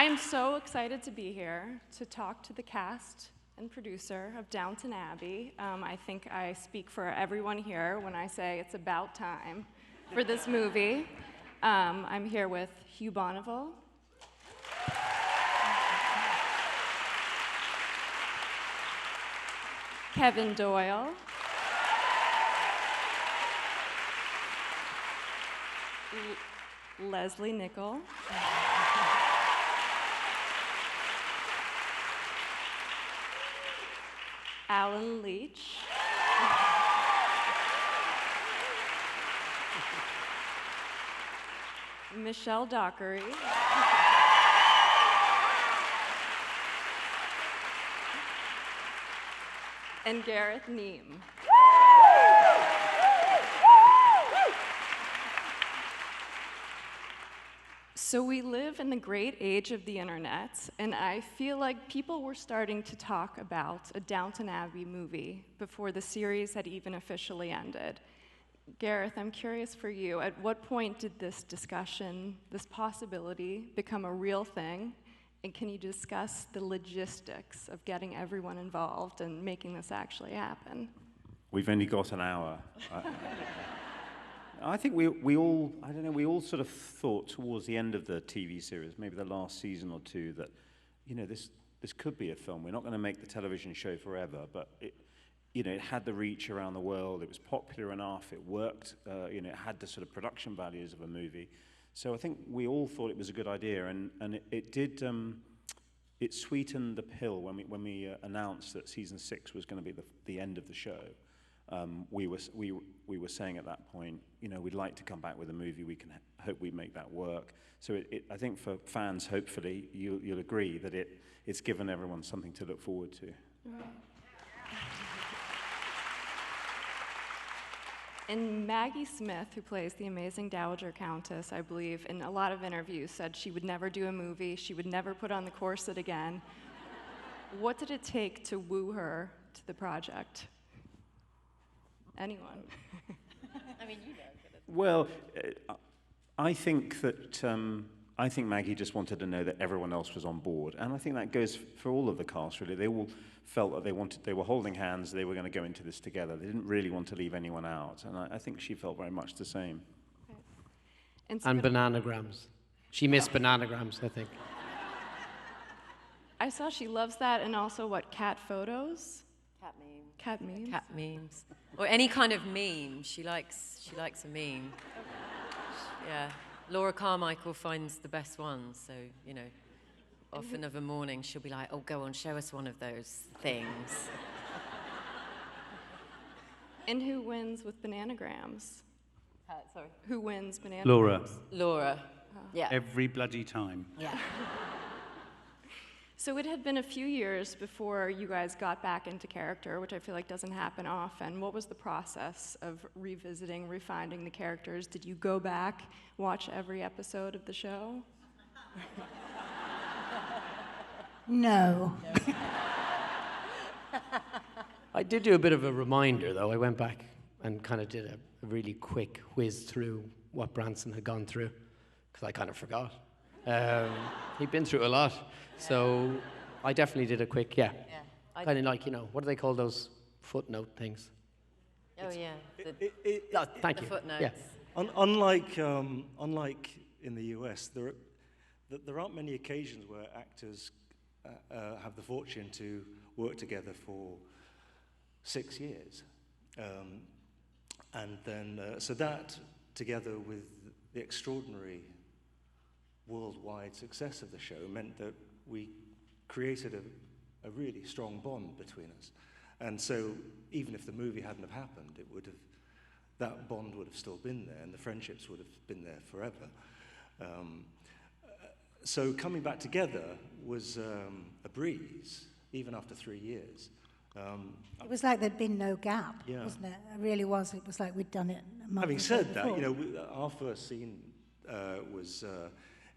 I am so excited to be here to talk to the cast and producer of Downton Abbey. I think I speak for everyone here when I say it's about time for this movie. I'm here with Hugh Bonneville, Kevin Doyle, Lesley Nicol, Leech, Michelle Dockery, and Gareth Neame. So we live in the great age of the internet, and I feel like people were starting to talk about a Downton Abbey movie before the series had even officially ended. Gareth, I'm curious for you, at what point did this discussion, this possibility, become a real thing? And can you discuss the logistics of getting everyone involved and making this actually happen? We've only got an hour. I think we all sort of thought towards the end of the TV series, maybe the last season or two, that, you know, this could be a film. We're not going to make the television show forever, but it had the reach around the world. It was popular enough. It worked. It had the sort of production values of a movie. So I think we all thought it was a good idea, and it did. It sweetened the pill when we announced that season 6 was going to be the end of the show. We were saying at that point, you know, we'd like to come back with a movie. We can hope we make that work. So I think for fans, hopefully, you'll agree that it's given everyone something to look forward to. Right. And Maggie Smith, who plays the amazing Dowager Countess, I believe, in a lot of interviews said she would never do a movie, she would never put on the corset again. What did it take to woo her to the project? Anyone? I mean, you know. Well, I think Maggie just wanted to know that everyone else was on board, and I think that goes for all of the cast. Really, they all felt that they were holding hands. They were going to go into this together. They didn't really want to leave anyone out, and I think she felt very much the same. Okay. And bananagrams. She missed bananagrams, I think. I saw she loves that, and also cat photos. Cat memes. Cat memes. Cat memes. Or any kind of meme. She likes a meme. Yeah. Laura Carmichael finds the best ones, so, you know, often of a morning she'll be like, oh, go on, show us one of those things. And who wins with bananagrams? Sorry. Who wins bananagrams? Laura. Laura. Oh. Yeah. Every bloody time. Yeah. So it had been a few years before you guys got back into character, which I feel like doesn't happen often. What was the process of revisiting, refining the characters? Did you go back, watch every episode of the show? No. I did do a bit of a reminder, though. I went back and kind of did a really quick whiz through what Branson had gone through, because I kind of forgot. He'd been through a lot, so I definitely did a quick, kind of like, you know, what do they call those footnote things? Oh, yeah. Thank you. The footnotes. Yeah. Unlike in the US, there aren't many occasions where actors have the fortune to work together for 6 years. And then, so that, together with the extraordinary worldwide success of the show, meant that we created a really strong bond between us. And so, even if the movie hadn't have happened, that bond would have still been there, and the friendships would have been there forever. So coming back together was a breeze, even after 3 years. It was like there'd been no gap, Yeah. wasn't it? It really was. It was like we'd done it a month Having or so said that, before. you know, our first scene was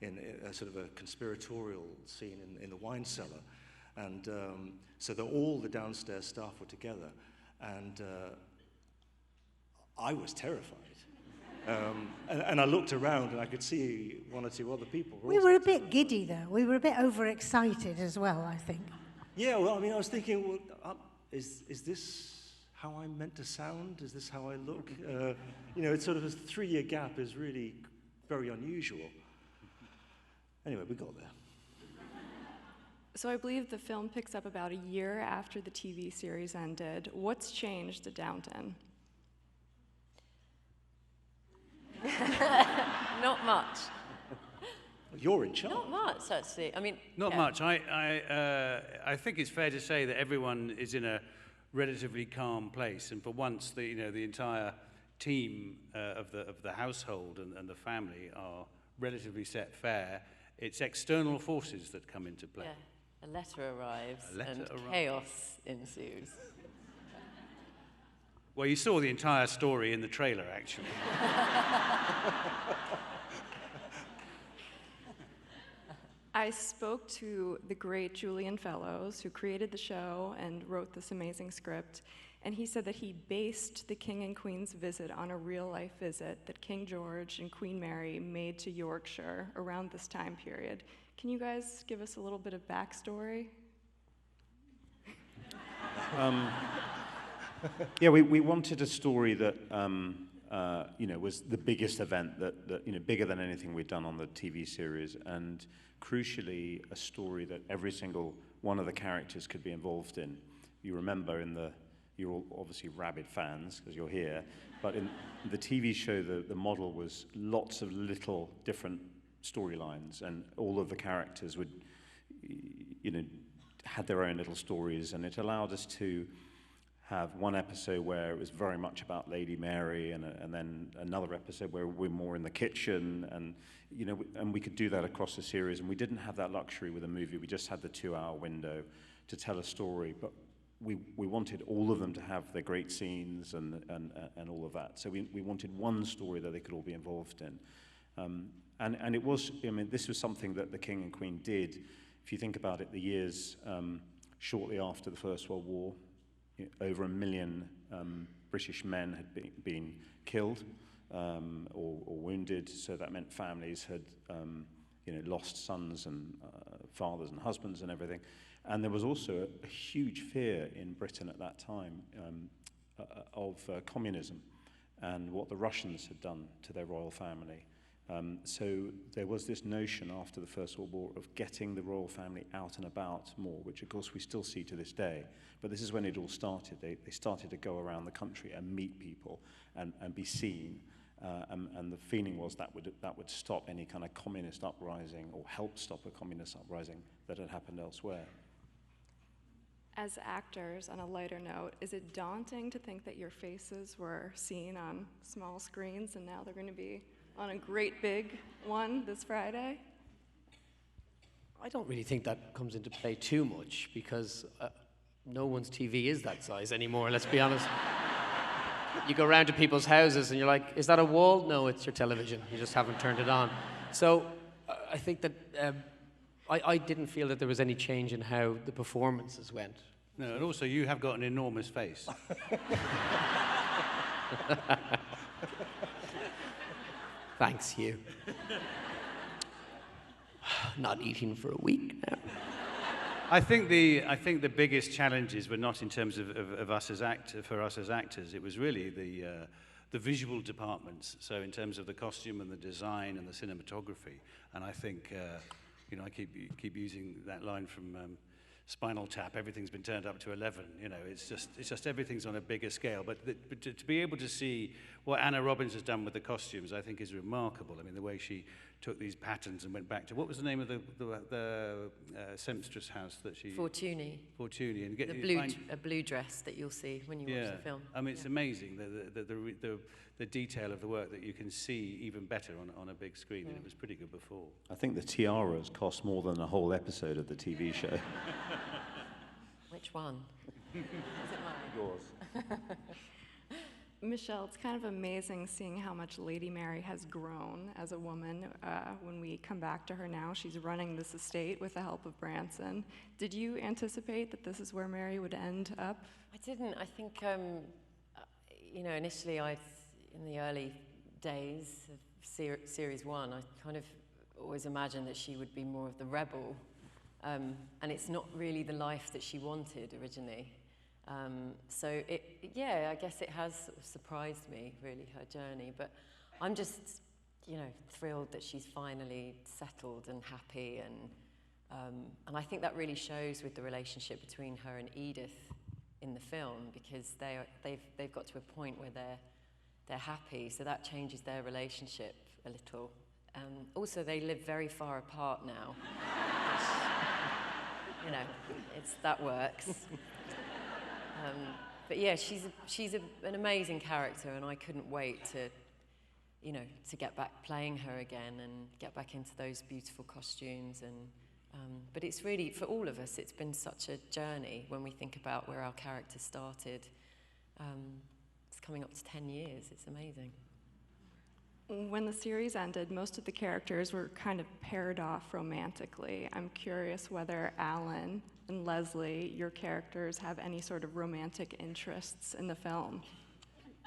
in a sort of a conspiratorial scene in the wine cellar, and so that all the downstairs staff were together, and I was terrified. And I looked around and I could see one or two other people. We were a bit giddy, though. We were a bit overexcited as well, I think. Yeah, well, I mean, I was thinking, well, is this how I'm meant to sound? Is this how I look? You know, it's sort of a 3-year gap is really very unusual. Anyway, we got there. So I believe the film picks up about a year after the TV series ended. What's changed at Downton? Not much. You're in charge. Not much, actually. I mean, Not yeah. much. I think it's fair to say that everyone is in a relatively calm place, and for once, the entire team of the household and the family are relatively set fair. It's external forces that come into play. Yeah. A letter arrives and arrives. chaos ensues. Well, you saw the entire story in the trailer, actually. I spoke to the great Julian Fellows, who created the show and wrote this amazing script, and he said that he based the King and Queen's visit on a real-life visit that King George and Queen Mary made to Yorkshire around this time period. Can you guys give us a little bit of backstory? Yeah, we wanted a story that was the biggest event that bigger than anything we'd done on the TV series, and crucially a story that every single one of the characters could be involved in. You remember you're all obviously rabid fans because you're here, but in the TV show the model was lots of little different storylines, and all of the characters would had their own little stories, and it allowed us to have one episode where it was very much about Lady Mary, and then another episode where we're more in the kitchen, and we could do that across the series, and we didn't have that luxury with a movie. We just had the 2-hour window to tell a story, but we wanted all of them to have their great scenes and all of that. So we wanted one story that they could all be involved in, and it was, this was something that the King and Queen did. If you think about it, the years shortly after the First World War, over 1 million British men had been killed or wounded, so that meant families had lost sons and fathers and husbands and everything. And there was also a huge fear in Britain at that time of communism and what the Russians had done to their royal family. So there was this notion after the First World War of getting the royal family out and about more, which of course we still see to this day. But this is when it all started. They started to go around the country and meet people and be seen. And the feeling was that would stop any kind of communist uprising, or help stop a communist uprising that had happened elsewhere. As actors, on a lighter note, is it daunting to think that your faces were seen on small screens and now they're going to be on a great big one this Friday? I don't really think that comes into play too much, because no one's TV is that size anymore, let's be honest. You go around to people's houses and you're like, is that a wall? No, it's your television. You just haven't turned it on. So I think that I didn't feel that there was any change in how the performances went. No, and also you have got an enormous face. Thanks, Hugh. Not eating for a week now. I think the biggest challenges were not in terms of us as actors. It was really the visual departments. So in terms of the costume and the design and the cinematography, and I think I keep using that line from Spinal Tap. Everything's been turned up to 11. It's just everything's on a bigger scale. But to be able to see what Anna Robbins has done with the costumes, I think, is remarkable. I mean, the way she took these patterns and went back to, what was the name of the seamstress house that she... Fortuny. Fortuny. And A blue dress that you'll see when you watch the film. I mean, it's amazing, the detail of the work that you can see even better on a big screen, and it was pretty good before. I think the tiaras cost more than a whole episode of the TV show. Which one? Is it mine? Yours. Michelle, it's kind of amazing seeing how much Lady Mary has grown as a woman. When we come back to her now, she's running this estate with the help of Branson. Did you anticipate that this is where Mary would end up? I didn't. I think, initially in the early days of series 1, I kind of always imagined that she would be more of the rebel, and it's not really the life that she wanted originally. So yeah, I guess it has sort of surprised me, really, her journey. But I'm just, you know, thrilled that she's finally settled and happy, and I think that really shows with the relationship between her and Edith in the film, because they've got to a point where they're happy, so that changes their relationship a little. Also, they live very far apart now. Which, you know, that works. But yeah, she's an amazing character, and I couldn't wait to, you know, to get back playing her again and get back into those beautiful costumes. But it's really, for all of us, it's been such a journey when we think about where our character started. It's coming up to 10 years. It's amazing. When the series ended, most of the characters were kind of paired off romantically. I'm curious whether Alan and Lesley, your characters, have any sort of romantic interests in the film.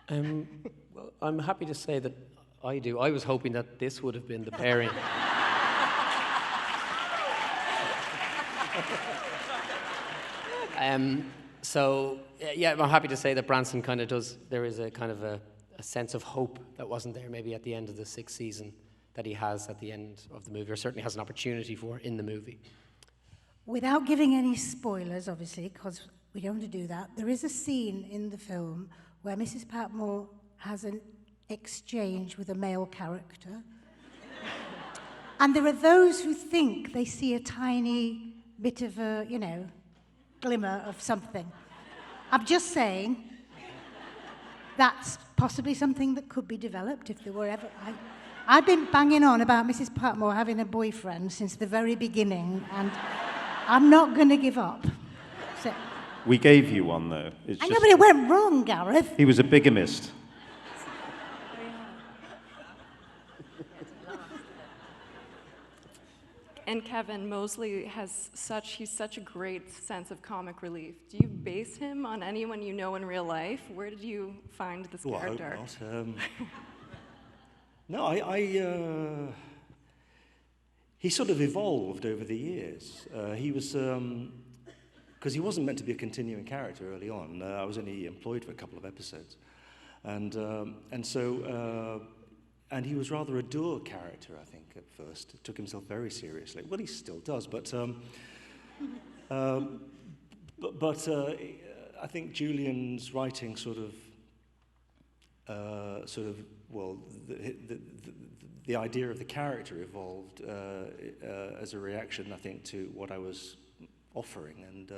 Well, I'm happy to say that I do. I was hoping that this would have been the pairing. So, yeah, I'm happy to say that Branson kind of does, there is a kind of a sense of hope that wasn't there maybe at the end of the 6th season that he has at the end of the movie, or certainly has an opportunity for in the movie. Without giving any spoilers, obviously, because we don't want to do that, there is a scene in the film where Mrs. Patmore has an exchange with a male character. And there are those who think they see a tiny bit of a, you know, glimmer of something. I'm just saying that's possibly something that could be developed if there were ever... I've been banging on about Mrs. Patmore having a boyfriend since the very beginning, and I'm not going to give up. So, We gave you one, though. It's I know, but it went wrong, Gareth. He was a bigamist. And Kevin, Mosley he's such a great sense of comic relief. Do you base him on anyone you know in real life? Where did you find this character? I hope not. No, he sort of evolved over the years. He was, because he wasn't meant to be a continuing character early on. I was only employed for a couple of episodes. And he was rather a dour character, I think, at first. He took himself very seriously. Well, he still does, but I think Julian's writing the idea of the character evolved as a reaction, I think, to what I was offering, and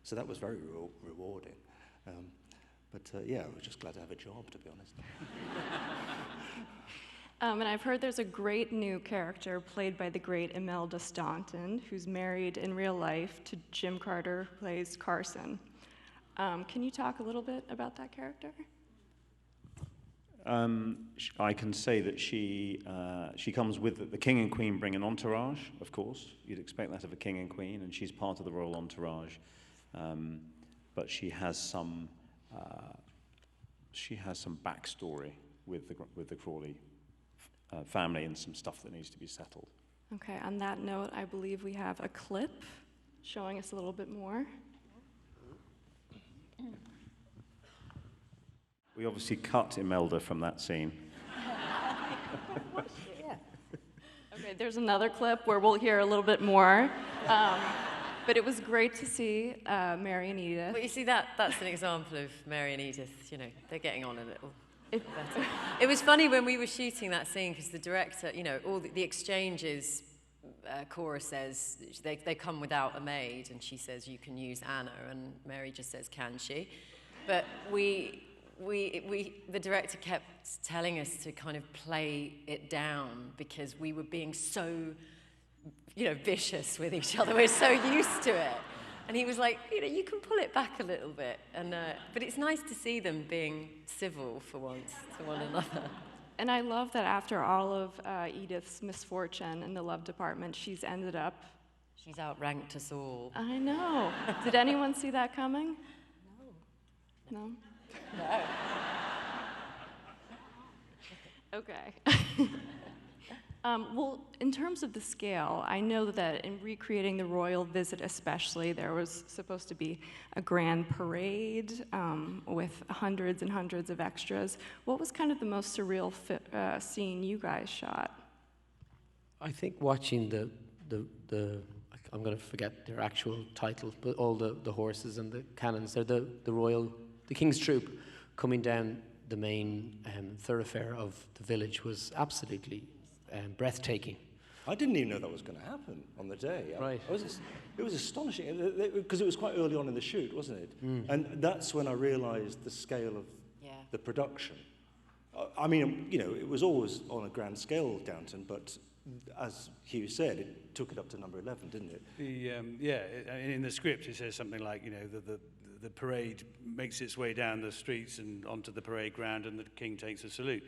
so that was very rewarding. Yeah, I was just glad to have a job, to be honest. And I've heard there's a great new character played by the great Imelda Staunton, who's married in real life to Jim Carter, who plays Carson. Can you talk a little bit about that character? I can say that she comes with the king and queen bring an entourage, of course. You'd expect that of a king and queen, and she's part of the royal entourage. But she has some backstory with the Crawley family and some stuff that needs to be settled. Okay, on that note, I believe we have a clip showing us a little bit more. We obviously cut Imelda from that scene. Okay, there's another clip where we'll hear a little bit more. But it was great to see Mary and Edith. Well, you see, that's an example of Mary and Edith, you know, they're getting on a little better. It was funny when we were shooting that scene, because the director, you know, all the exchanges, Cora says, they come without a maid, and she says, you can use Anna, and Mary just says, can she? But the director kept telling us to kind of play it down, because we were being so, you know, vicious with each other. We're so used to it. And he was like, you know, you can pull it back a little bit. And but it's nice to see them being civil for once to one another. And I love that after all of Edith's misfortune in the love department, she's ended up... She's outranked us all. I know. Did anyone see that coming? No. No? No. Okay. Well, in terms of the scale, I know that in recreating the royal visit especially, there was supposed to be a grand parade with hundreds and hundreds of extras. What was kind of the most surreal scene you guys shot? I think watching the I'm going to forget their actual title, but all the horses and the cannons, they're the King's Troop coming down the main thoroughfare of the village was absolutely breathtaking. I didn't even know that was going to happen on the day. Right. It was astonishing, because it was quite early on in the shoot, wasn't it? And that's when I realised the scale of the production. I mean, you know, it was always on a grand scale, Downton, but as Hugh said, it took it up to number 11, didn't it? In the script it says something like, you know, the parade makes its way down the streets and onto the parade ground, and the king takes a salute.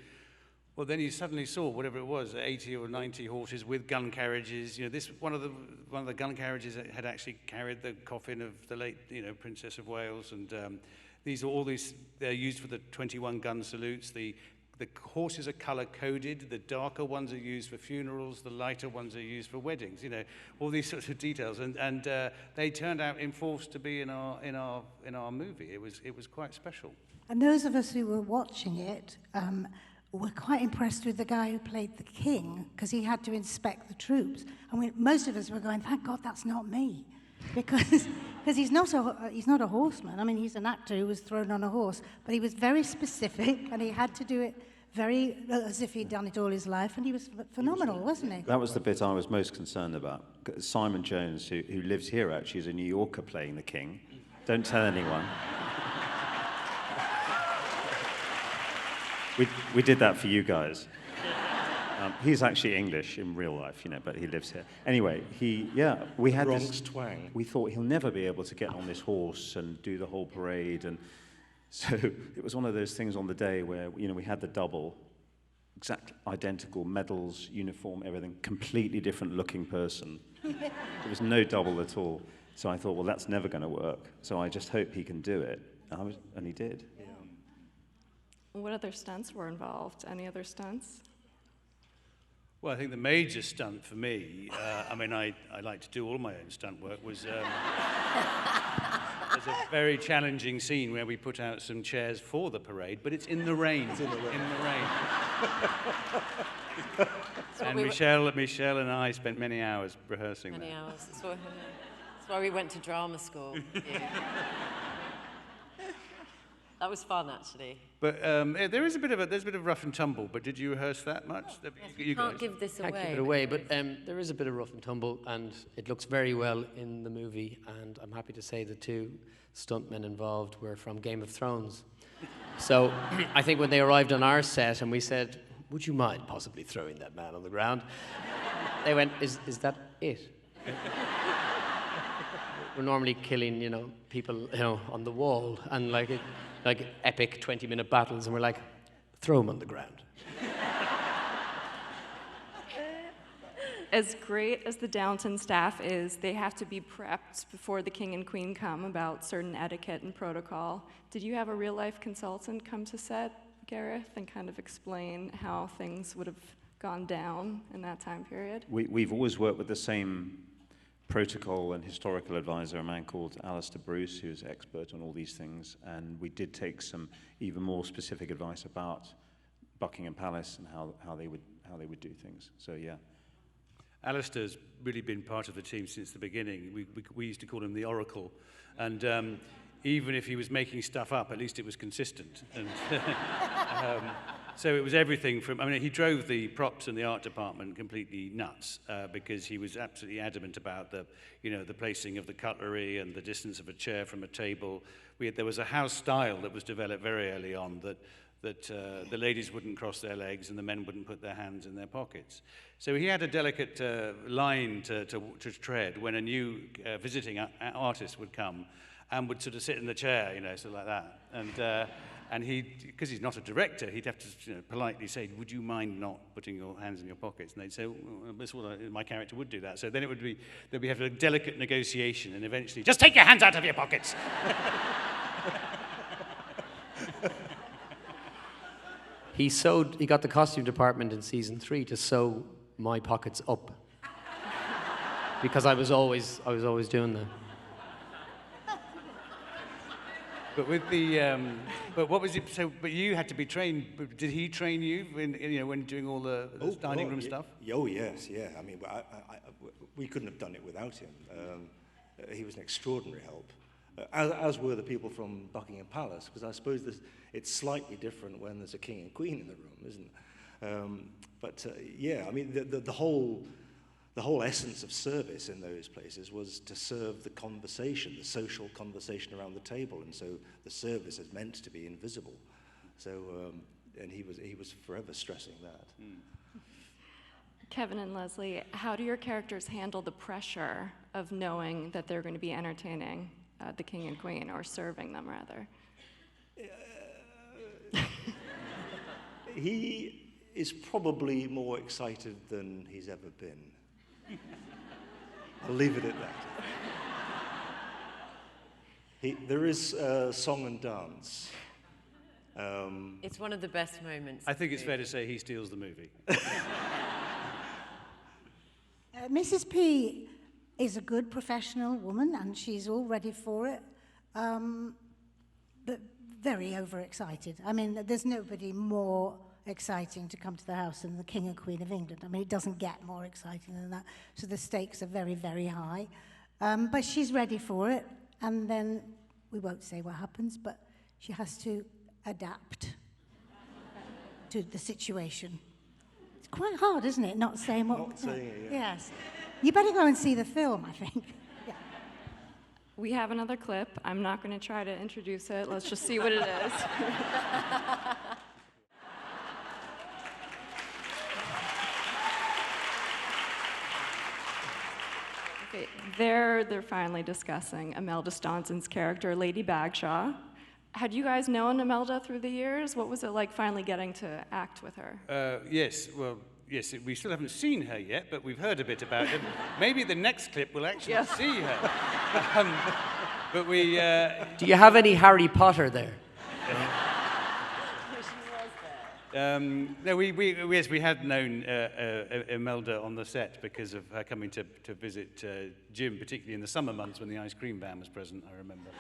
Well, then you suddenly saw whatever it was, 80 or 90 horses with gun carriages. You know, this one of the gun carriages had actually carried the coffin of the late, you know, Princess of Wales, and they're used for the 21 gun salutes. The horses are color-coded. The darker ones are used for funerals. The lighter ones are used for weddings. You know, all these sorts of details, and they turned out in force to be in our movie. It was quite special. And those of us who were watching it were quite impressed with the guy who played the king, because he had to inspect the troops. And most of us were going, "Thank God that's not me," because he's not a horseman. I mean, he's an actor who was thrown on a horse, but he was very specific, and he had to do it very as if he'd done it all his life, and he was phenomenal, wasn't he? That was the bit I was most concerned about. Simon Jones, who lives here actually, is a New Yorker playing the king. Don't tell anyone. We did that for you guys. He's actually English in real life, you know, but he lives here. Anyway, we had Bronx this twang. We thought he'll never be able to get on this horse and do the whole parade, and so it was one of those things on the day where, you know, we had the double, exact identical medals, uniform, everything, completely different looking person. There was no double at all. So I thought, well, that's never going to work. So I just hope he can do it, and he did. What other stunts were involved? Any other stunts? Well, I think the major stunt for me, I mean, I like to do all my own stunt work, was there's a very challenging scene where we put out some chairs for the parade, but it's in the rain. It's in the rain. And Michelle and I spent many hours rehearsing that. Many hours. That's why we went to drama school. Yeah. That was fun, actually. But there's a bit of rough and tumble. But did you rehearse that much? You can't give this away. Can't give it away, but there is a bit of rough and tumble, and it looks very well in the movie. And I'm happy to say the two stuntmen involved were from Game of Thrones. So I think when they arrived on our set and we said, "Would you mind possibly throwing that man on the ground?" They went, "Is that it?" We're normally killing, you know, people, you know, on the wall, and like epic 20-minute battles, and we're like, throw them on the ground. As great as the Downton staff is, they have to be prepped before the king and queen come about certain etiquette and protocol. Did you have a real-life consultant come to set, Gareth, and kind of explain how things would have gone down in that time period? We've always worked with the same protocol and historical advisor, a man called Alistair Bruce, who's expert on all these things, and we did take some even more specific advice about Buckingham Palace and how they would do things. So yeah. Alistair's really been part of the team since the beginning. We used to call him the Oracle, and even if he was making stuff up, at least it was consistent. And so it was everything from, I mean, he drove the props and the art department completely nuts because he was absolutely adamant about the placing of the cutlery and the distance of a chair from a table. There was a house style that was developed very early on that the ladies wouldn't cross their legs and the men wouldn't put their hands in their pockets. So he had a delicate line to tread when a new visiting artist would come and would sort of sit in the chair, you know, sort of like that. And he, because he's not a director, he'd have to, you know, politely say, "Would you mind not putting your hands in your pockets?" And they'd say, "Well, that's what my character would do that." So then there'd be a delicate negotiation, and eventually, "Just take your hands out of your pockets." He got the costume department in season 3 to sew my pockets up. Because I was always doing that. But with the, but what was it? So, but you had to be trained. Did he train you when doing all the dining room stuff? Oh yes, yeah. I mean, we couldn't have done it without him. He was an extraordinary help, as were the people from Buckingham Palace. Because I suppose it's slightly different when there's a king and queen in the room, isn't it? Yeah, I mean, the whole essence of service in those places was to serve the conversation, the social conversation around the table, and so the service is meant to be invisible. So, and he was forever stressing that. Kevin and Lesley, how do your characters handle the pressure of knowing that they're going to be entertaining the king and queen, or serving them, rather? He is probably more excited than he's ever been. I'll leave it at that. There is song and dance. It's one of the best moments. I think it's fair to say he steals the movie. Mrs. P is a good professional woman, and she's all ready for it, but very overexcited. I mean, there's nobody more exciting to come to the house than the King and Queen of England. I mean, it doesn't get more exciting than that. So the stakes are very, very high. But she's ready for it, and then we won't say what happens, but she has to adapt to the situation. It's quite hard, isn't it, not saying what... Not saying it, yeah. Yes. You better go and see the film, I think. Yeah. We have another clip. I'm not going to try to introduce it. Let's just see what it is. Okay, they're finally discussing Imelda Staunton's character, Lady Bagshaw. Had you guys known Imelda through the years? What was it like finally getting to act with her? Yes, we still haven't seen her yet, but we've heard a bit about her. Maybe the next clip we'll actually see her. But we... Do you have any Harry Potter there? No, we had known Imelda on the set because of her coming to visit Jim, particularly in the summer months when the ice cream van was present, I remember.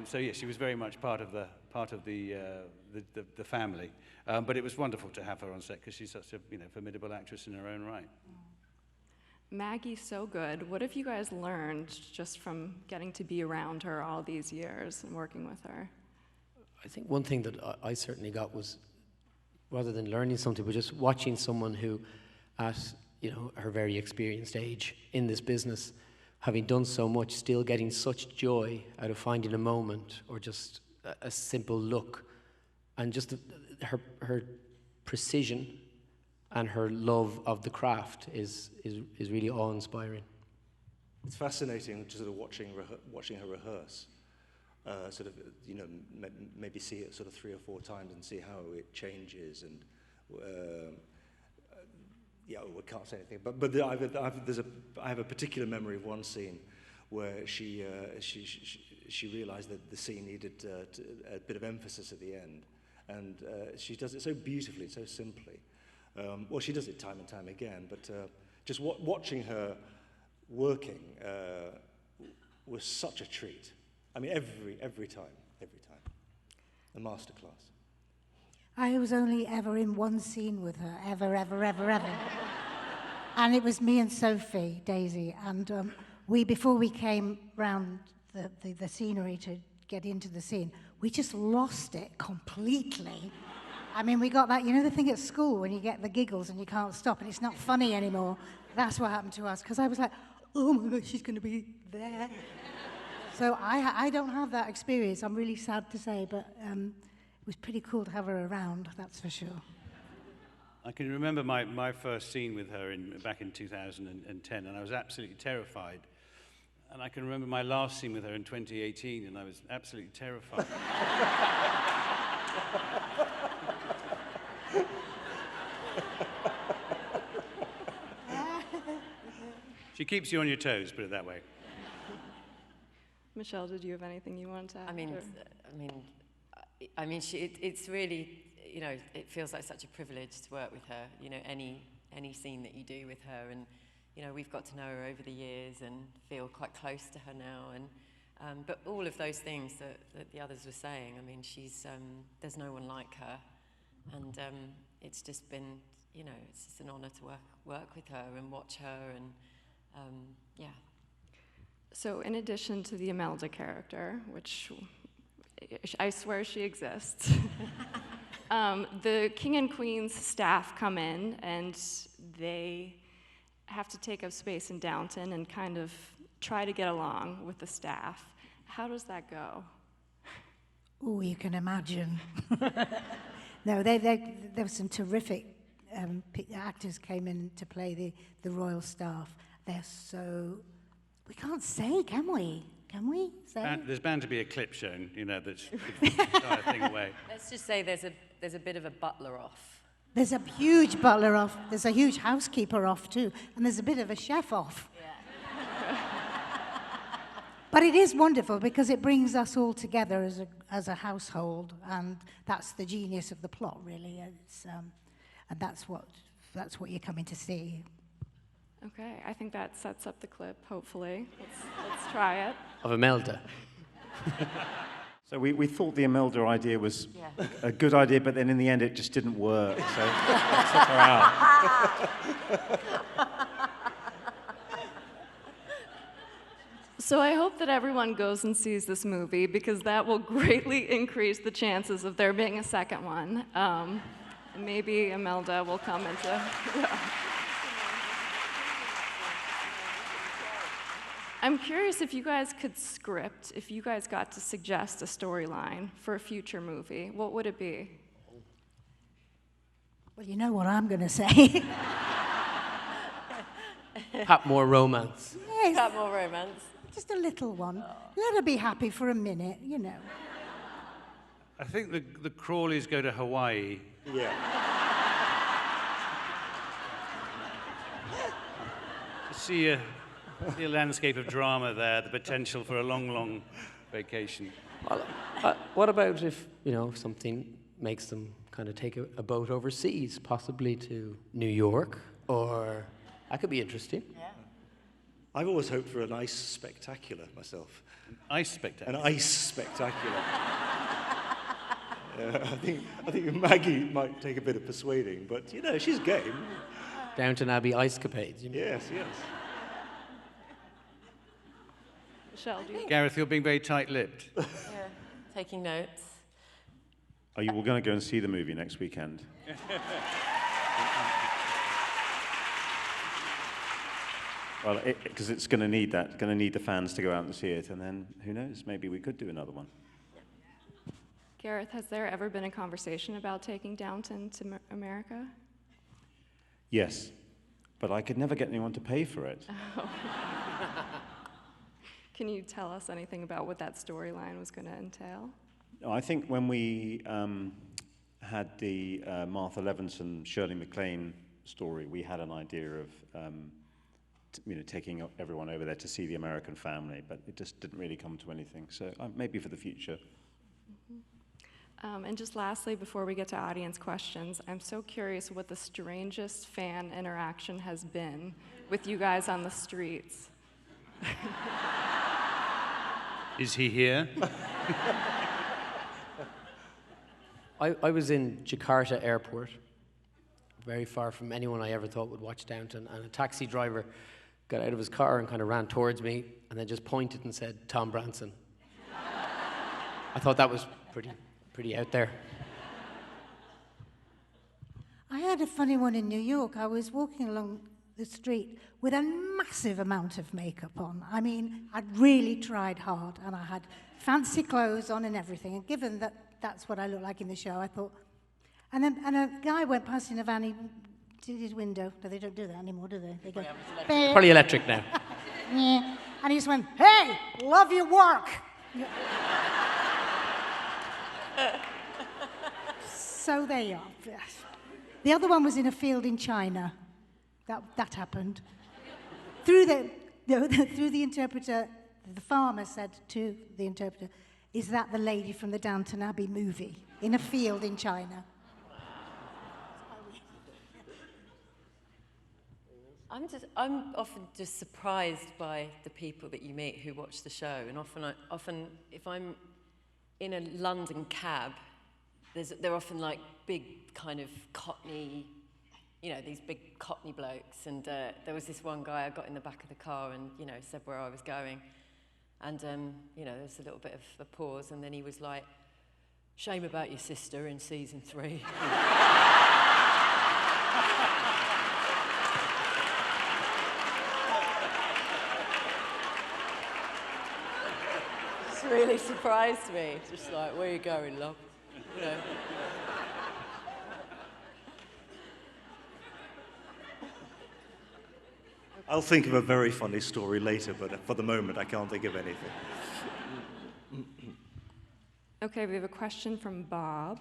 So yes, she was very much part of the family. But it was wonderful to have her on set because she's such a formidable actress in her own right. Maggie's so good. What have you guys learned just from getting to be around her all these years and working with her? I think one thing that I certainly got was, rather than learning something, but just watching someone who, at her very experienced age in this business, having done so much, still getting such joy out of finding a moment or just a simple look, and just her precision and her love of the craft is really awe-inspiring. It's fascinating just sort of watching her rehearse. Maybe see it sort of 3 or 4 times and see how it changes. And we can't say anything. But I have a particular memory of one scene where she realised that the scene needed a bit of emphasis at the end, and she does it so beautifully, so simply. Well, she does it time and time again. But just watching her working was such a treat. I mean, every time, a masterclass. I was only ever in one scene with her, ever. And it was me and Sophie, Daisy, and before we came round the scenery to get into the scene, we just lost it completely. I mean, we got that, the thing at school when you get the giggles and you can't stop and it's not funny anymore. That's what happened to us, because I was like, oh my God, she's going to be there. So I don't have that experience, I'm really sad to say, but it was pretty cool to have her around, that's for sure. I can remember my first scene with her back in 2010, and I was absolutely terrified. And I can remember my last scene with her in 2018, and I was absolutely terrified. She keeps you on your toes, put it that way. Michelle, did you have anything you wanted to add? I mean, it's really, you know, it feels like such a privilege to work with her. You know, any scene that you do with her, and you know, we've got to know her over the years and feel quite close to her now. And but all of those things that the others were saying, I mean, there's no one like her, and it's just been, you know, it's just an honour to work with her and watch her, and yeah. So in addition to the Imelda character, which I swear she exists, the King and Queen's staff come in and they have to take up space in Downton and kind of try to get along with the staff. How does that go? Oh, you can imagine. No, there were some terrific actors came in to play the royal staff. They're so... We can't say, can we? Can we say? There's bound to be a clip shown, you know, that's the entire thing away. Let's just say there's a bit of a butler off. There's a huge butler off. There's a huge housekeeper off too, and there's a bit of a chef off. Yeah. But it is wonderful because it brings us all together as a household, and that's the genius of the plot, really. And that's what you're coming to see. Okay, I think that sets up the clip, hopefully. Let's try it. Of Imelda. So we thought the Imelda idea was a good idea, but then in the end it just didn't work. So let's took her out. So I hope that everyone goes and sees this movie, because that will greatly increase the chances of there being a second one. And maybe Imelda will come into... I'm curious if you guys could script, if you guys got to suggest a storyline for a future movie, what would it be? Well, you know what I'm going to say. Patmore romance. Yes, Got more romance. just a little one. Let her be happy for a minute, you know. I think the Crawleys go to Hawaii. Yeah. To see a landscape of drama there, the potential for a long, long vacation. Well, what about if, you know, something makes them kind of take a boat overseas, possibly to New York, or that could be interesting. Yeah. I've always hoped for an ice spectacular myself. Ice spectacular. An ice spectacular. I think Maggie might take a bit of persuading, but you know, she's game. Downton Abbey ice-capades, you know? Yes, yes. Michelle, do you? Gareth, you're being very tight-lipped. Yeah. Taking notes. Are you all going to go and see the movie next weekend? Well, because it's going to need that. It's going to need the fans to go out and see it, and then who knows? Maybe we could do another one. Gareth, has there ever been a conversation about taking Downton to America? Yes, but I could never get anyone to pay for it. Oh. Can you tell us anything about what that storyline was going to entail? No, I think when we had the Martha Levinson, Shirley MacLaine story, we had an idea of taking everyone over there to see the American family, but it just didn't really come to anything. So maybe for the future. Mm-hmm. And just lastly, before we get to audience questions, I'm so curious what the strangest fan interaction has been with you guys on the streets. Is he here? I was in Jakarta airport, very far from anyone I ever thought would watch Downton, and a taxi driver got out of his car and kind of ran towards me and then just pointed and said, "Tom Branson." I thought that was pretty out there. I had a funny one in New York. I was walking along the street with a massive amount of makeup on. I mean, I'd really tried hard, and I had fancy clothes on and everything. And given that that's what I look like in the show, I thought... And a guy went past in a van, he did his window. No, they don't do that anymore, do they? They go... Probably electric now. Yeah. And he just went, "Hey, love your work." So there you are. The other one was in a field in China. That happened. Through the interpreter, the farmer said to the interpreter, "Is that the lady from the Downton Abbey movie in a field in China?" I'm often just surprised by the people that you meet who watch the show, and often if I'm in a London cab, they're often like big kind of Cockney, you know, these big Cockney blokes, and there was this one guy I got in the back of the car and, you know, said where I was going, and you know, there was a little bit of a pause, and then he was like, "Shame about your sister in season 3. Really surprised me. Just like, where are you going, love? You know. I'll think of a very funny story later, but for the moment, I can't think of anything. Okay, we have a question from Bob.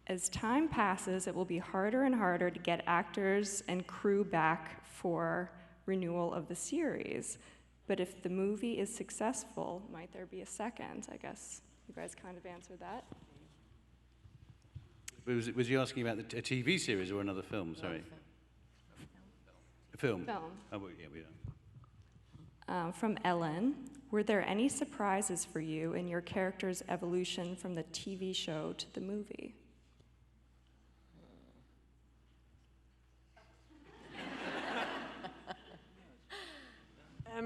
As time passes, it will be harder and harder to get actors and crew back for renewal of the series. But if the movie is successful, might there be a second? I guess you guys kind of answered that. Was you asking about a TV series or another film? Sorry. A film? Film. Oh, well, yeah, we are. From Ellen, were there any surprises for you in your character's evolution from the TV show to the movie?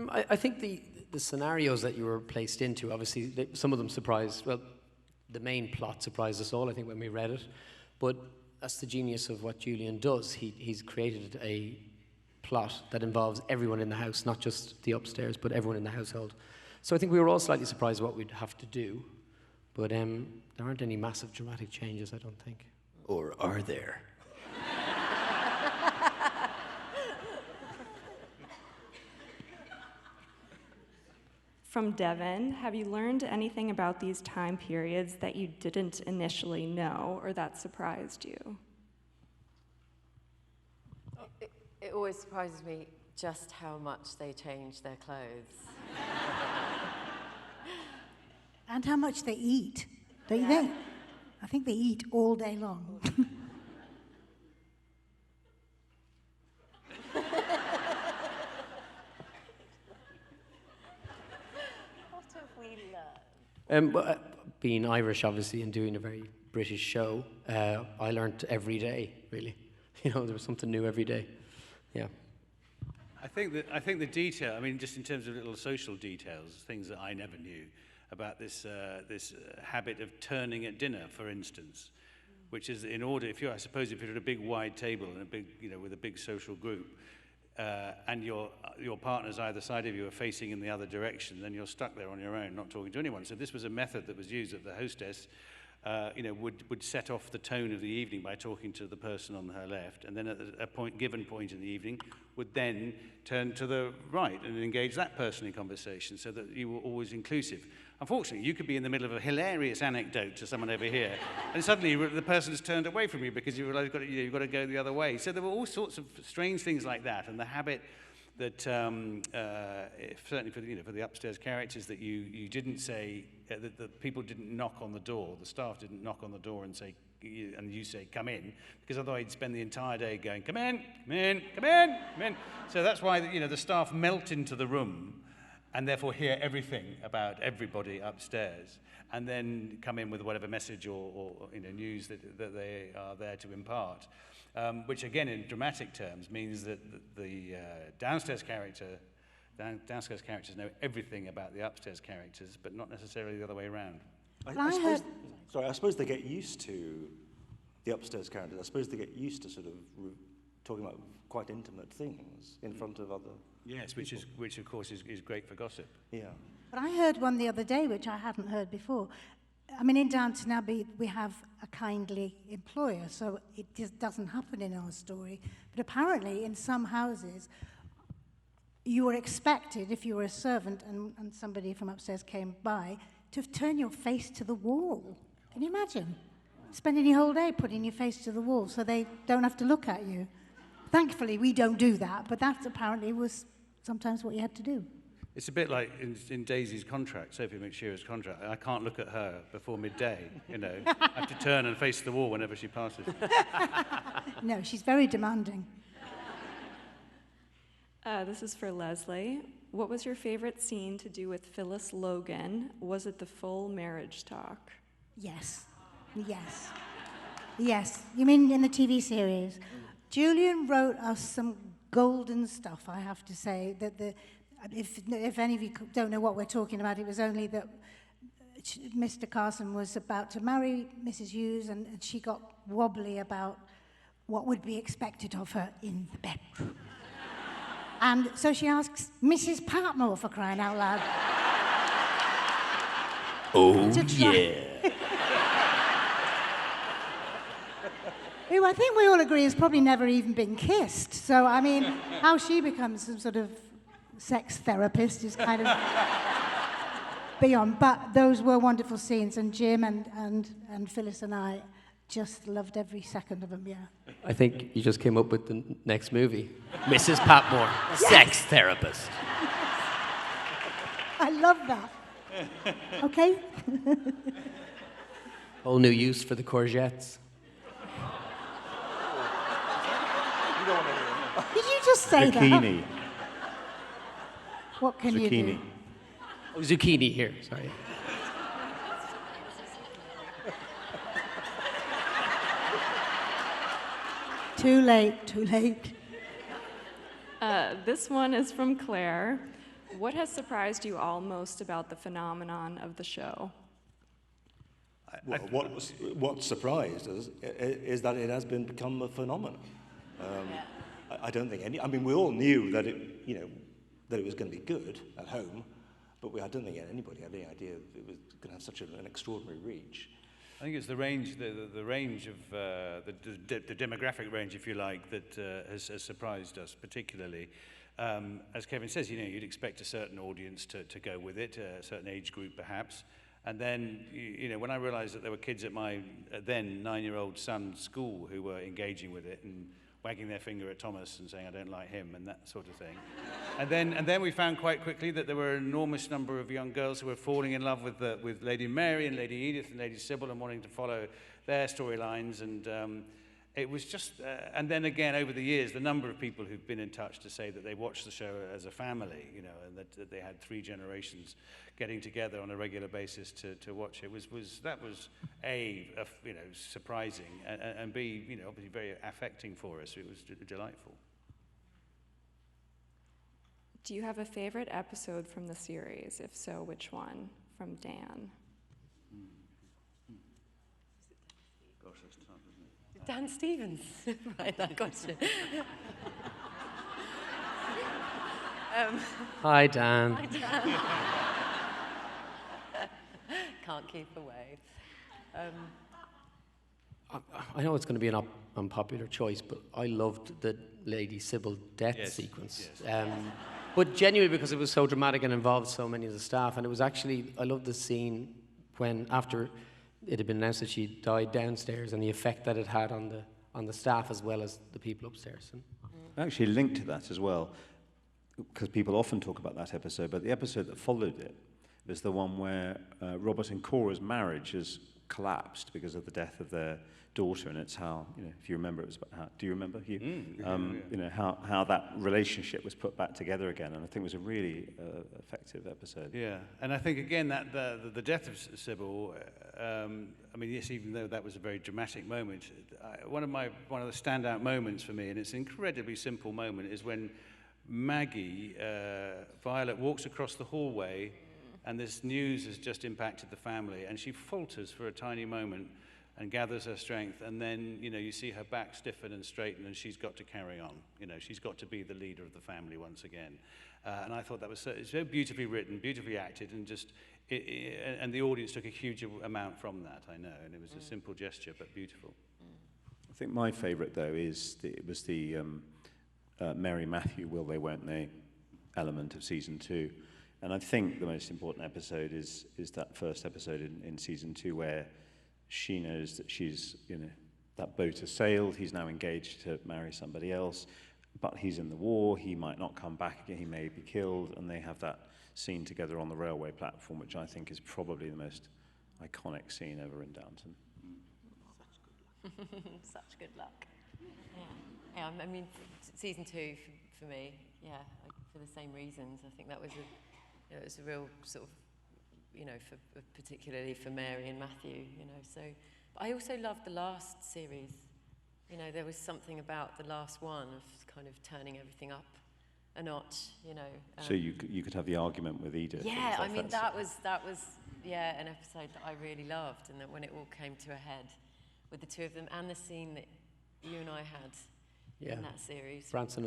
I think the scenarios that you were placed into, obviously, some of them surprised, well, the main plot surprised us all, I think, when we read it. But that's the genius of what Julian does. He's created a plot that involves everyone in the house, not just the upstairs, but everyone in the household. So I think we were all slightly surprised what we'd have to do. But there aren't any massive dramatic changes, I don't think. Or are there? From Devin, have you learned anything about these time periods that you didn't initially know or that surprised you? It always surprises me just how much they change their clothes. And how much they eat, don't you think? I think they eat all day long. Being Irish, obviously, and doing a very British show, I learned every day, really. You know, there was something new every day. Yeah. I think the detail, I mean, just in terms of little social details, things that I never knew about this habit of turning at dinner, for instance, which is in order, I suppose if you're at a big wide table and a big, you know, with a big social group, and your partners either side of you are facing in the other direction, then you're stuck there on your own, not talking to anyone. So this was a method that was used that the hostess, you know, would set off the tone of the evening by talking to the person on her left, and then at a given point in the evening, would then turn to the right and engage that person in conversation, so that you were always inclusive. Unfortunately, you could be in the middle of a hilarious anecdote to someone over here, and suddenly the person's turned away from you because you've got to go the other way. So there were all sorts of strange things like that, and the habit that certainly for the upstairs characters, that you didn't say that the people didn't knock on the door, the staff didn't knock on the door and say, and you say, "Come in," because otherwise you'd spend the entire day going, "Come in, come in, come in, come in." So that's why the staff melt into the room and therefore hear everything about everybody upstairs, and then come in with whatever message or news that they are there to impart, which again, in dramatic terms, means that the downstairs characters know everything about the upstairs characters, but not necessarily the other way around. I suppose they get used to the upstairs characters. I suppose they get used to sort of talking about quite intimate things in front of other. Yes, which of course is great for gossip. Yeah. But I heard one the other day, which I hadn't heard before. I mean, in Downton Abbey, we have a kindly employer, so it just doesn't happen in our story. But apparently, in some houses, you were expected, if you were a servant and somebody from upstairs came by, to turn your face to the wall. Can you imagine? Spending your whole day putting your face to the wall so they don't have to look at you. Thankfully, we don't do that, but that apparently was sometimes what you had to do. It's a bit like in Daisy's contract, Sophie McShear's contract. I can't look at her before midday, I have to turn and face the wall whenever she passes. No, she's very demanding. This is for Lesley. What was your favorite scene to do with Phyllis Logan? Was it the full marriage talk? Yes. Yes. Yes. You mean in the TV series? Julian wrote us some golden stuff, I have to say. If any of you don't know what we're talking about, it was only that Mr. Carson was about to marry Mrs. Hughes, and she got wobbly about what would be expected of her in the bedroom. And so she asks Mrs. Patmore, for crying out loud. Oh, yeah. Who I think we all agree has probably never even been kissed. So, I mean, how she becomes some sort of sex therapist is kind of beyond. But those were wonderful scenes, and Jim and Phyllis and I just loved every second of them, yeah. I think you just came up with the next movie. Mrs. Patmore, sex therapist. I love that. Okay? Whole new use for the courgettes. Did you just say Zucchini. that? What can you do? Zucchini. Oh, zucchini here, sorry. Too late, too late. This one is from Claire. What has surprised you all most about the phenomenon of the show? Well, what surprised us is that it has become a phenomenon. I don't think any. I mean, we all knew that that it was going to be good at home, but I don't think anybody had any idea that it was going to have such an extraordinary reach. I think it's the range, the range of the demographic range, if you like, that has surprised us particularly. As Kevin says, you'd expect a certain audience to go with it, a certain age group perhaps. And then, when I realized that there were kids at my then 9-year-old son's school who were engaging with it and wagging their finger at Thomas and saying, I don't like him, and that sort of thing. And then we found quite quickly that there were an enormous number of young girls who were falling in love with Lady Mary and Lady Edith and Lady Sybil and wanting to follow their storylines. And it was just, and then again, over the years, the number of people who've been in touch to say that they watched the show as a family, and that they had 3 generations getting together on a regular basis to watch it that was A, surprising, and B, obviously very affecting for us. It was delightful. Do you have a favorite episode from the series? If so, which one? From Dan. Gosh, that's tough, isn't it? Dan Stevens. Right, that got you. Hi, Dan. Hi, Dan. Can't keep away. I know it's going to be an unpopular choice, but I loved the Lady Sybil death sequence. Yes. But genuinely because it was so dramatic and involved so many of the staff. And it was actually, I loved the scene when, after it had been announced that she died downstairs, and the effect that it had on the staff as well as the people upstairs. And Actually linked to that as well, because people often talk about that episode, but the episode that followed it was the one where Robert and Cora's marriage has collapsed because of the death of their daughter, and it's how, if you remember, it was about how, do you remember, Hugh? How that relationship was put back together again, and I think it was a really effective episode. Yeah, and I think again that the death of Sybil, yes, even though that was a very dramatic moment, one of the standout moments for me, and it's an incredibly simple moment, is when Maggie, Violet, walks across the hallway, and this news has just impacted the family, and she falters for a tiny moment and gathers her strength, and then, you see her back stiffen and straighten, and she's got to carry on. She's got to be the leader of the family once again. And I thought that was so beautifully written, beautifully acted, and and the audience took a huge amount from that, I know, and it was a simple gesture, but beautiful. I think my favourite, though, was the Mary Matthew, will they, won't they, element of season 2. And I think the most important episode is that first episode in season 2 where she knows that she's, that boat has sailed, he's now engaged to marry somebody else, but he's in the war, he might not come back again, he may be killed, and they have that scene together on the railway platform, which I think is probably the most iconic scene ever in Downton. Such good luck. Yeah, season 2 for me. Yeah, for the same reasons. I think that was it was a real sort of, particularly for Mary and Matthew, So, but I also loved the last series. There was something about the last one of kind of turning everything up a notch. So you could have the argument with Edith. Yeah, I mean that was an episode that I really loved, and that when it all came to a head with the two of them, and the scene that you and I had in that series. Branson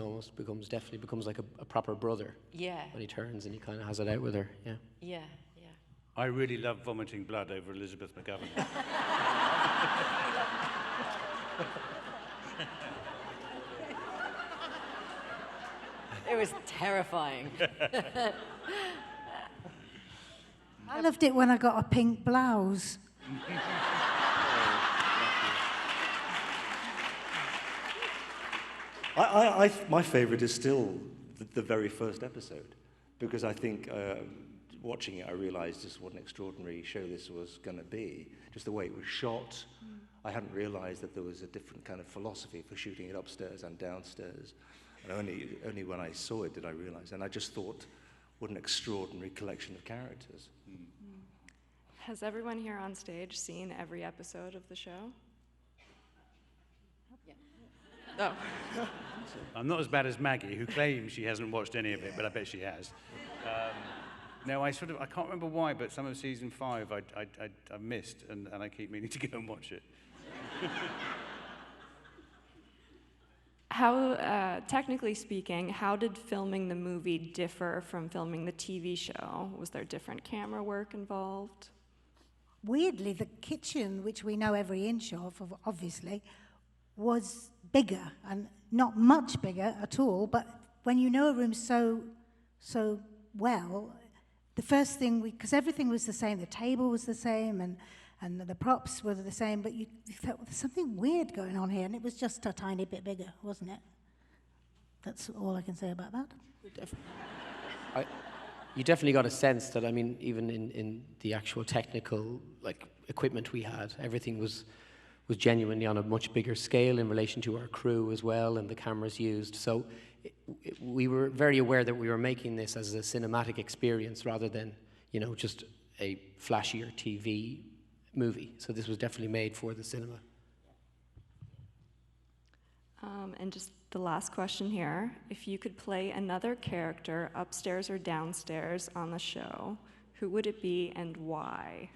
definitely becomes like a proper brother. Yeah. When he turns and he kind of has it out with her. Yeah. Yeah. I really love vomiting blood over Elizabeth McGovern. It was terrifying. I loved it when I got a pink blouse. My favourite is still the very first episode, because I think watching it, I realised just what an extraordinary show this was going to be. Just the way it was shot. I hadn't realised that there was a different kind of philosophy for shooting it upstairs and downstairs. And only when I saw it did I realise. And I just thought, what an extraordinary collection of characters. Has everyone here on stage seen every episode of the show? Yeah. Oh. I'm not as bad as Maggie, who claims she hasn't watched any of it, but I bet she has. No, I can't remember why, but some of season 5 I missed, and I keep meaning to go and watch it. How, technically speaking, how did filming the movie differ from filming the TV show? Was there different camera work involved? Weirdly, the kitchen, which we know every inch of obviously, was bigger, and not much bigger at all, but when you know a room so well, the first thing because everything was the same, the table was the same, and the props were the same, but you thought, there's something weird going on here, and it was just a tiny bit bigger, wasn't it? That's all I can say about that. You definitely got a sense that, I mean, even in the actual technical equipment we had, everything was genuinely on a much bigger scale in relation to our crew as well, and the cameras used. So we were very aware that we were making this as a cinematic experience rather than, just a flashier TV movie. So this was definitely made for the cinema. And just the last question here. If you could play another character upstairs or downstairs on the show, who would it be and why?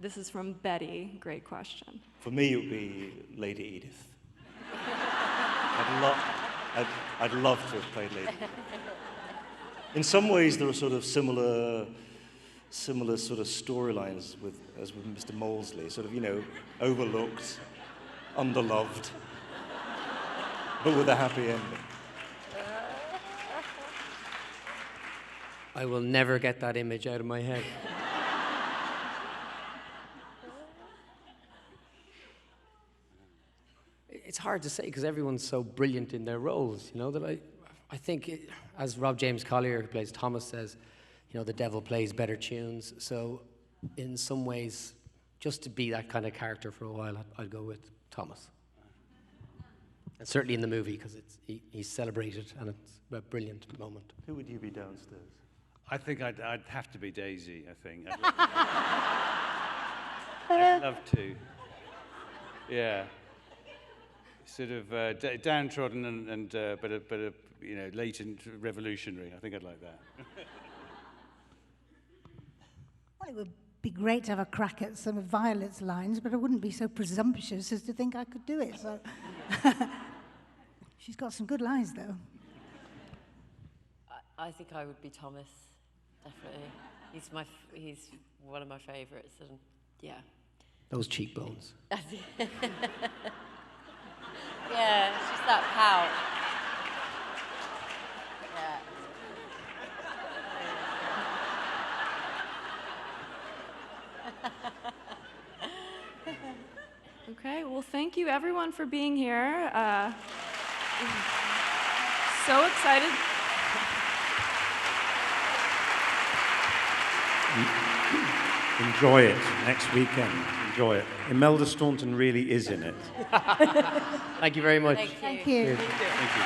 This is from Betty. Great question. For me, it would be Lady Edith. I'd love to have played Lady Edith. In some ways, there are sort of similar sort of storylines as with Mr. Molesley, sort of, overlooked, underloved, but with a happy ending. I will never get that image out of my head. It's hard to say because everyone's so brilliant in their roles, that I think, as Rob James Collier, who plays Thomas, says, the devil plays better tunes. So in some ways, just to be that kind of character for a while, I'd go with Thomas. And certainly in the movie, because he's celebrated and it's a brilliant moment. Who would you be downstairs? I think I'd have to be Daisy, I think. I'd love to. Yeah. Sort of downtrodden but a latent revolutionary. I think I'd like that. Well, it would be great to have a crack at some of Violet's lines, but I wouldn't be so presumptuous as to think I could do it. So, she's got some good lines, though. I think I would be Thomas, definitely. He's one of my favourites, and yeah. Those cheekbones. Yeah, it's just that pout. Yeah. Okay, well, thank you everyone for being here. So excited. Enjoy it next weekend. Enjoy it. Imelda Staunton really is in it. Thank you very much. Thank you. Thank you. Thank you.